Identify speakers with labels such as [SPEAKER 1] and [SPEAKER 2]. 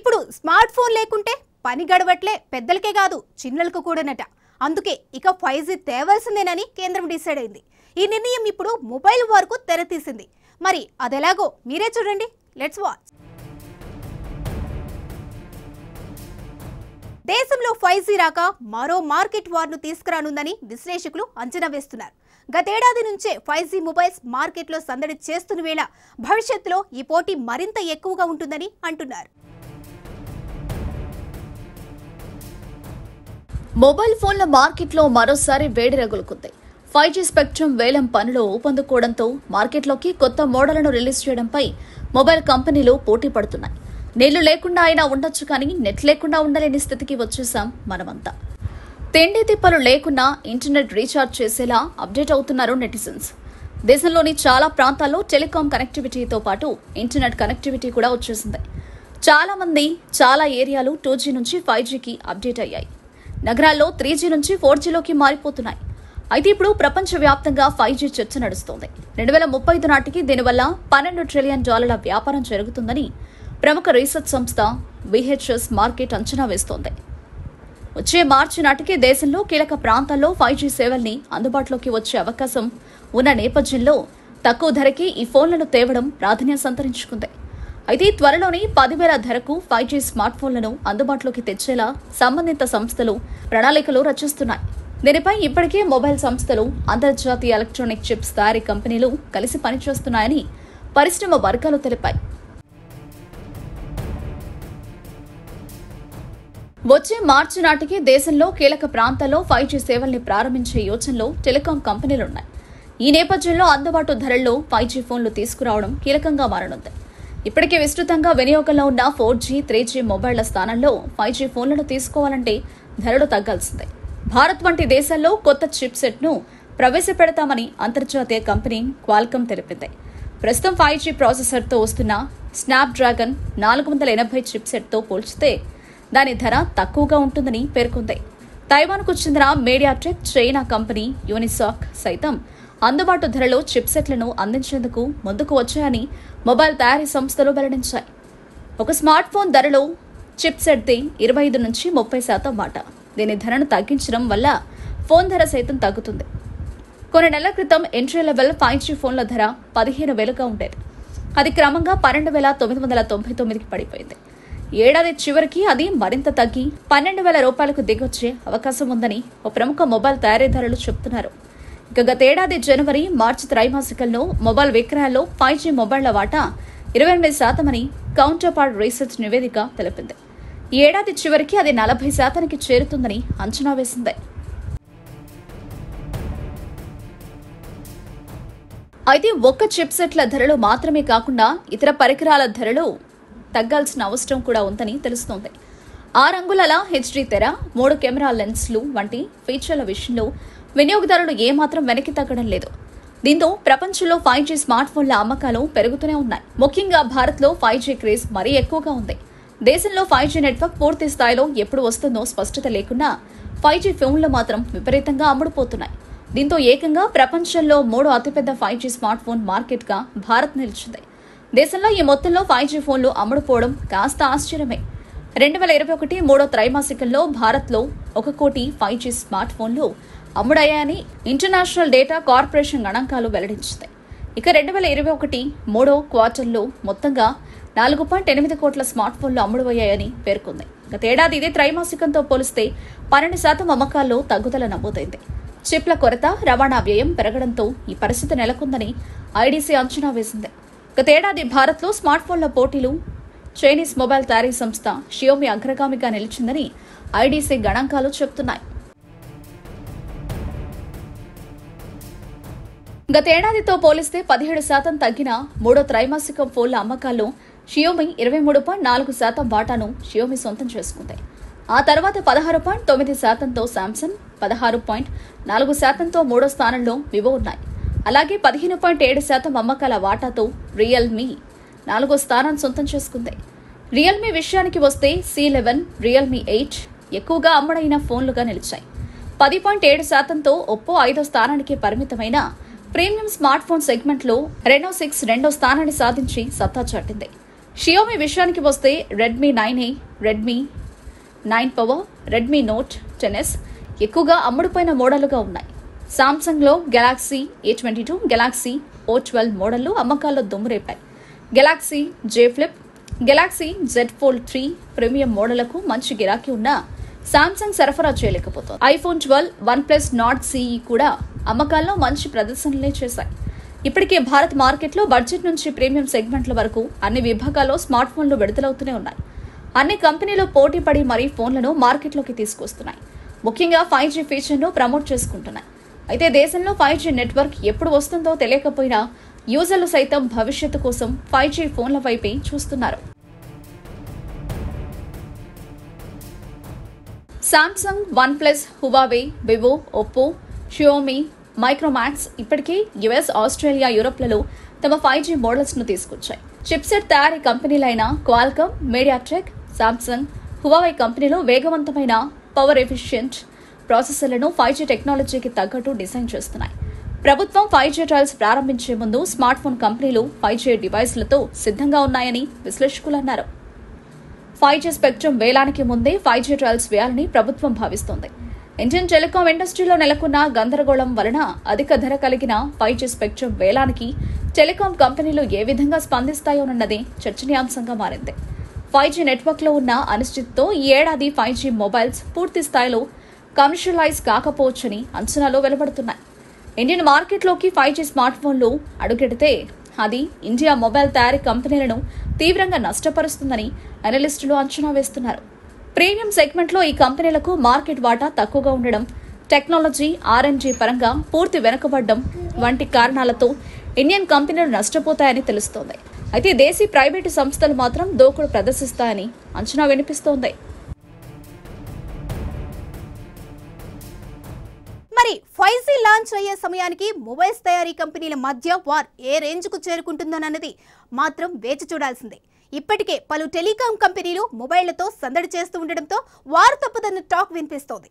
[SPEAKER 1] ఇప్పుడు smart phone లేకుంటే పని గడవట్లే పెద్దలకే కాదు చిన్నలకు కూడానట. అందుకే ఇక 5G తేవాల్సిందేనని కేంద్రం డిసైడ్ అయింది. ఈ నిర్ణయం ఇప్పుడు మొబైల్ వరకు తెరతీసింది. మరి అదెలాగో మీరే చూడండి. Let's watch. దేశంలో 5G రాక మరో మార్కెట్ వార్ను తీసుకురానుందని విశ్లేషకులు అంచనా వేస్తున్నారు. గతేడాది నుంచే 5G మొబైల్స్ మార్కెట్లో సందడి చేస్తున్న వేళ భవిష్యత్తులో ఈ పోటీ మరింత ఎక్కువగా ఉంటుందని అంటున్నారు.
[SPEAKER 2] మొబైల్ ఫోన్ల మార్కెట్లో మరోసారి వేడి రగులుకుంది. 5G స్పెక్ట్రమ్ వేలం పనులు ఊపందుకోవడంతో మార్కెట్లోకి కొత్త మోడళ్లను రిలీజ్ చేయడంపై మొబైల్ కంపెనీలు పోటీ పడుతున్నాయి. నీళ్లు లేకుండా అయినా ఉండొచ్చు, కానీ నెట్ లేకుండా ఉండలేని స్థితికి వచ్చేసాం మనమంతా. తిండి తిప్పలు లేకున్నా ఇంటర్నెట్ రీఛార్జ్ చేసేలా అప్డేట్ అవుతున్నారు నెటిజన్స్. దేశంలోని చాలా ప్రాంతాల్లో టెలికాం కనెక్టివిటీతో పాటు ఇంటర్నెట్ కనెక్టివిటీ కూడా వచ్చేసింది. చాలా మంది చాలా ఏరియాలు 2G నుంచి 5Gకి అప్డేట్ అయ్యాయి. నగరాల్లో 3G నుంచి 4Gలోకి మారిపోతున్నాయి. అయితే ఇప్పుడు ప్రపంచవ్యాప్తంగా 5G చర్చ నడుస్తోంది. 2035 నాటికి దీనివల్ల $12 ట్రిలియన్ వ్యాపారం జరుగుతుందని ప్రముఖ రీసెర్చ్ సంస్థ VHS మార్కెట్ అంచనా వేస్తోంది. వచ్చే మార్చి నాటికి దేశంలో కీలక ప్రాంతాల్లో 5G సేవల్ని అందుబాటులోకి వచ్చే అవకాశం ఉన్న నేపథ్యంలో తక్కువ ధరకి ఈ ఫోన్లను తేవడం ప్రాధాన్యం సంతరించుకుంది. అయితే త్వరలోనే 10,000 ధరకు 5G స్మార్ట్ ఫోన్లను అందుబాటులోకి తెచ్చేలా సంబంధిత సంస్థలు ప్రణాళికలు రచిస్తున్నాయి. దీనిపై ఇప్పటికే మొబైల్ సంస్థలు, అంతర్జాతీయ ఎలక్ట్రానిక్ చిప్స్ తయారీ కంపెనీలు కలిసి పనిచేస్తున్నాయని పరిశ్రమ వర్గాలు తెలిపాయి. వచ్చే మార్చి నాటికి దేశంలో కీలక ప్రాంతాల్లో 5G సేవల్ని ప్రారంభించే యోచనలో టెలికాం కంపెనీలున్నాయి. ఈ నేపథ్యంలో అందుబాటు ధరల్లో 5G ఫోన్లు తీసుకురావడం కీలకంగా మారనుంది. ఇప్పటికే విస్తృతంగా వినియోగంలో ఉన్న 4G, 3G మొబైళ్ల స్థానంలో 5G ఫోన్లను తీసుకోవాలంటే ధరలు తగ్గాల్సిందే. భారత్ వంటి దేశాల్లో కొత్త చిప్ సెట్ను ప్రవేశపెడతామని అంతర్జాతీయ కంపెనీ క్వాల్కమ్ తెలిపింది. ప్రస్తుతం 5G ప్రాసెసర్తో వస్తున్న స్నాప్డ్రాగన్ 480 చిప్ సెట్తో పోల్చితే దాని ధర తక్కువగా ఉంటుందని పేర్కొంది. తైవాన్కు చెందిన మీడియాటెక్, చైనా కంపెనీ యూనిసాక్ సైతం అందుబాటు ధరలో చిప్ సెట్లను అందించేందుకు ముందుకు వచ్చాయని మొబైల్ తయారీ సంస్థలు వెల్లడించాయి. ఒక స్మార్ట్ ఫోన్ ధరలో చిప్ సెట్ది 25 నుంచి 30% వాటా. దీని ధరను తగ్గించడం వల్ల ఫోన్ ధర సైతం తగ్గుతుంది. కొన్ని నెలల క్రితం ఎంట్రీ లెవెల్ 5G ఫోన్ల ధర 15,000గా ఉండేది. అది క్రమంగా 12,999కి పడిపోయింది. ఏడాది చివరికి అది మరింత తగ్గి 12,000 రూపాయలకు దిగొచ్చే అవకాశం ఉందని ఓ ప్రముఖ మొబైల్ తయారీదారులు చెబుతున్నారు. ఇక గతేడాది జనవరి, మార్చి త్రైమాసికంలో మొబైల్ విక్రయాల్లో 5G మొబైళ్ల వాటా 28% అని కౌంటర్ పార్ట్ రీసెర్చ్ నివేదిక తెలిపింది. ఈ ఏడాది చివరికి అది 40%కి చేరుతుందని అంచనా వేసింది. అయితే ఒక్క చిప్ సెట్ల ధరలు మాత్రమే కాకుండా ఇతర పరికరాల ధరలు తగ్గాల్సిన అవసరం కూడా ఉందని తెలుస్తోంది. 6 అంగుళాల HD తెర, 3 కెమెరా లెన్స్లు వంటి ఫీచర్ల విషయంలో వినియోగదారులు ఏమాత్రం వెనక్కి తగ్గడం లేదు. దీంతో ప్రపంచంలో 5G స్మార్ట్ ఫోన్ల అమ్మకాలు పెరుగుతూనే ఉన్నాయి. ముఖ్యంగా భారత్లో 5G క్రేజ్ మరీ ఎక్కువగా ఉంది. దేశంలో 5G నెట్వర్క్ పూర్తి స్థాయిలో ఎప్పుడు వస్తుందో స్పష్టత లేకున్నా 5G ఫోన్లు మాత్రం విపరీతంగా అమ్ముడుపోతున్నాయి. దీంతో ఏకంగా ప్రపంచంలో 3వ అతిపెద్ద 5G స్మార్ట్ ఫోన్ మార్కెట్గా భారత్ నిలిచింది. దేశంలో ఈ మొత్తంలో 5G ఫోన్లు అమ్ముడుపోవడం కాస్త ఆశ్చర్యమే. 2021 3వ త్రైమాసికంలో భారత్లో 1 కోటి 5G స్మార్ట్ ఫోన్లు అమ్ముడయ్యాయని ఇంటర్నేషనల్ డేటా కార్పొరేషన్ గణాంకాలు వెల్లడించింది. ఇక 2021 3వ క్వార్టర్లో మొత్తంగా 4.8 కోట్ల స్మార్ట్ ఫోన్లు అమ్ముడయ్యాయని పేర్కొంది. గతేడాది ఇదే త్రైమాసికంతో పోలిస్తే 12% అమ్మకాల్లో తగ్గుదల నమోదైంది. చిప్ల కొరత, రవాణా వ్యయం పెరగడంతో ఈ పరిస్థితి నెలకొందని IDC అంచనా వేసింది. గతేడాది భారత్లో స్మార్ట్ ఫోన్ల పోటీలు చైనీస్ మొబైల్ తయారీ సంస్థ షియోమి అగ్రగామిగా నిలిచిందని IDC గణాంకాలు చెబుతున్నాయి. గతేడాదితో పోలిస్తే 17% తగ్గిన 3వ త్రైమాసికం ఫోన్ల అమ్మకాల్లో షియోమి 23.4% వాటాను షియోమి సొంతం చేసుకుంది. ఆ తర్వాత 16.9%తో శాంసంగ్, 16.4%తో 3వ స్థానంలో వివో ఉన్నాయి. అలాగే 15.7% అమ్మకాల వాటాతో రియల్మీ 4వ స్థానాన్ని సొంతం చేసుకుంది. రియల్మీ విషయానికి వస్తే C11, రియల్మీ 8 ఎక్కువగా అమ్మడైన ఫోన్లుగా నిలిచాయి. 10.7%తో ఒప్పో 5వ స్థానానికి పరిమితమైన ప్రీమియం స్మార్ట్ ఫోన్ సెగ్మెంట్లో రెనో 6 2వ స్థానాన్ని సాధించి సత్తా చాటింది. షియోమి విషయానికి వస్తే Redmi 9A, Redmi 9 power, Redmi note 10S ఎక్కువగా అమ్ముడుపోయిన మోడళ్లుగా ఉన్నాయి. సామ్సంగ్లో గెలాక్సీ A22, గెలాక్సీ O12 మోడళ్లు అమ్మకాల్లో దుమ్మురేపాయి. Galaxy J Flip, Galaxy Z Fold 3 premium మోడళ్లకు మంచి గిరాకీ ఉన్నా సామ్సంగ్ సరఫరా చేయలేకపోతుంది. ఐఫోన్ 12, OnePlus Nord CE కూడా అమ్మకాల్లో మంచి ప్రదర్శనలే చేశాయి. ఇప్పటికే భారత్ మార్కెట్లో బడ్జెట్ నుంచి ప్రీమియం సెగ్మెంట్ల వరకు అన్ని విభాగాల్లో స్మార్ట్ ఫోన్లు విడుదలవుతూనే ఉన్నాయి. అన్ని కంపెనీలు పోటీ పడి మరీ ఫోన్లను మార్కెట్లోకి తీసుకొస్తున్నాయి. ముఖ్యంగా 5G ఫీచర్ను ప్రమోట్ చేసుకుంటున్నాయి. అయితే దేశంలో 5G నెట్వర్క్ ఎప్పుడు వస్తుందో తెలియకపోయినా యూజర్లు సైతం భవిష్యత్తు కోసం 5G ఫోన్ల వైపే చూస్తున్నారు. Samsung, OnePlus, Huawei, Vivo, Oppo, Xiaomi, Micromax ఇప్పటికే యుఎస్, ఆస్ట్రేలియా, యూరోప్లలో తమ 5G మోడల్స్ ను తీసుకొచ్చాయి. చిప్సెట్ తయారీ కంపెనీలైన క్వాల్కమ్, మీడియాటెక్, సామ్సంగ్, హువావే కంపెనీలు వేగవంతమైన పవర్ ఎఫిషియెంట్ ప్రాసెసర్లను 5G టెక్నాలజీకి తగ్గట్టు డిజైన్ చేస్తున్నాయి. ప్రభుత్వం 5G ట్రయల్స్ ప్రారంభించే ముందు స్మార్ట్ ఫోన్ కంపెనీలు 5G డివైస్లతో సిద్ధంగా ఉన్నాయని విశ్లేషకులు అన్నారు. 5G స్పెక్ట్రమ్ వేలానికి ముందే 5G ట్రయల్స్ వేయాలని ప్రభుత్వం భావిస్తోంది. ఇండియన్ టెలికాం ఇండస్ట్రీలో నెలకొన్న గందరగోళం వలన అధిక ధర కలిగిన 5G స్పెక్ట్రమ్ వేలానికి టెలికాం కంపెనీలు ఏ విధంగా స్పందిస్తాయోనన్నది చర్చనీయాంశంగా మారింది. 5G నెట్వర్క్లో ఉన్న అనిశ్చితితో ఈ ఏడాది 5G మొబైల్స్ పూర్తి స్థాయిలో కమర్షియలైజ్ కాకపోవచ్చని అంచనాలు వెలువడుతున్నాయి. ఇండియన్ మార్కెట్లోకి 5G స్మార్ట్ ఫోన్లు అడుగెడితే అది ఇండియా మొబైల్ తయారీ కంపెనీలను తీవ్రంగా నష్టపరుస్తుందని అనలిస్టులు అంచనా వేస్తున్నారు. ప్రీమియం సెగ్మెంట్లో ఈ కంపెనీలకు మార్కెట్ వాటా తక్కువగా ఉండడం, టెక్నాలజీ, R&D పరంగా పూర్తి వెనుకబడడం వంటి కారణాలతో ఇండియన్ కంపెనీలు నష్టపోతాయని తెలుస్తోంది. అయితే దేశీ ప్రైవేటు సంస్థలు మాత్రం దూకుడు ప్రదర్శిస్తాయని అంచనా వినిపిస్తోంది.
[SPEAKER 1] మరి 5G లాంచ్ అయ్యే సమయానికి మొబైల్స్ తయారీ కంపెనీల మధ్య వార్ ఏ రేంజ్కు చేరుకుంటుందోనన్నది మాత్రం వేచి చూడాల్సిందే. ఇప్పటికే పలు టెలికాం కంపెనీలు మొబైళ్లతో సందడి చేస్తూ ఉండడంతో వార్ తప్పదన్న టాక్ వినిపిస్తోంది.